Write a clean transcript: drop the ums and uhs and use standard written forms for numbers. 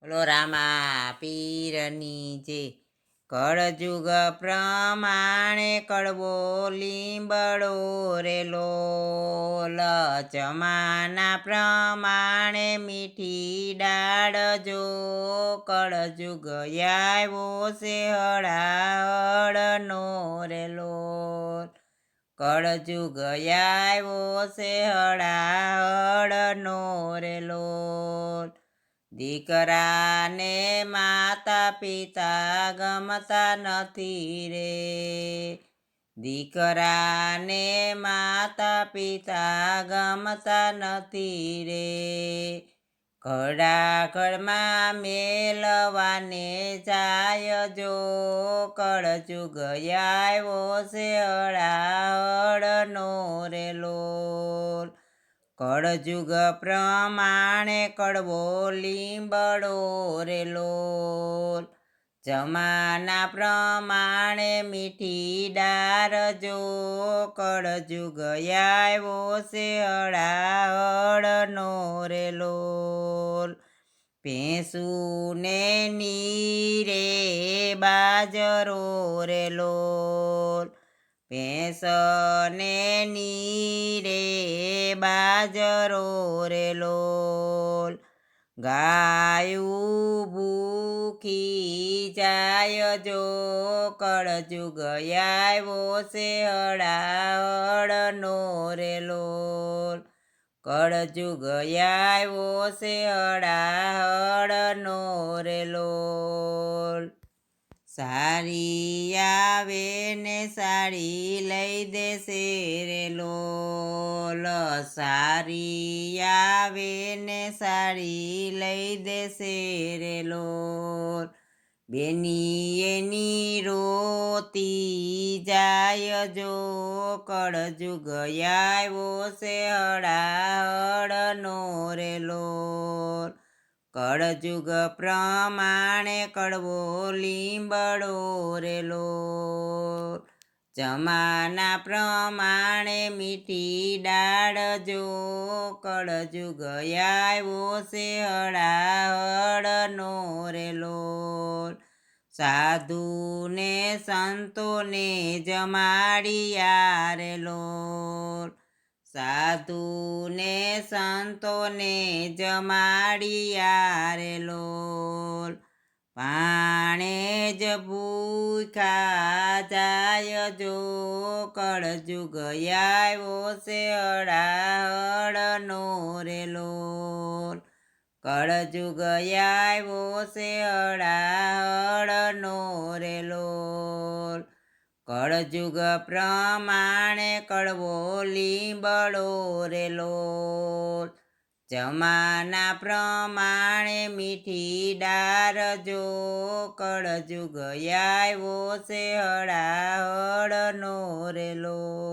બોલો રામા પીરની જે કળજુગ પ્રમાણે કડવો લીંબડો રે લોલ, જમાના પ્રમાણે મીઠી દાળ જો, કળજુગ આવ્યો છે હળાહળનો રે લોલ, કળજુગ આવ્યો છે હળાહળનો રે લોલ. દીકરાને માતા પિતા ગમતા નથી રે, દીકરાને માતા પિતા ગમતા નથી રે, ઘડાઘડમાં મેલવાને જાય જો, કળજુગ આવ્યો છે હળાહળનો રે લોલ, કળજુગ પ્રમાણે કડવો લીંબડો રે લોલ, જમાના પ્રમાણે મીઠી દાળ જો, કળજુગ આવ્યો છે હળાહળનો રે લોલ. ભેંસુને નીરે બાજરો રે લોલ, ભેંસને નીરે બાજરો રે લોલ, ગાયું ભૂખી જાય જો, કળજુગ આવ્યો છે હળાહળનો રે લોલ, કળજુગ આવ્યો છે હળાહળનો રે લોલ. સારી આવે ને સાડી લઈ દેશે રે લોલ, સારી આવે ને સાડી લઈ દેશે રે લોલ, બેની એની રોતી જાય જો, કળજુગ આવ્યો છે હળાહળનો રે લોલ, કળજુગ પ્રમાણે કડવો લીંબડો રે લોલ, જમાના પ્રમાણે મીઠી દાળ જો, કળજુગ આવ્યો છે હળાહળનો રે લોલ. સાધુને સંતોને જમાડિયા રે લોલ, સાધુને સંતોને જમાડિયા રે લોલ, ભાણે જ ભૂખ્યા જાય જો, કળજુગ આવ્યો છે હળાહળનો રે લોલ, કળજુગ આવ્યો છે હળાહળનો રે લોલ, કળજુગ પ્રમાણે કડવો લીંબડો રે લોલ, જમાના પ્રમાણે મીઠી દાળ જો, કળજુગ આવ્યો છે હળાહળનો રે લોલ.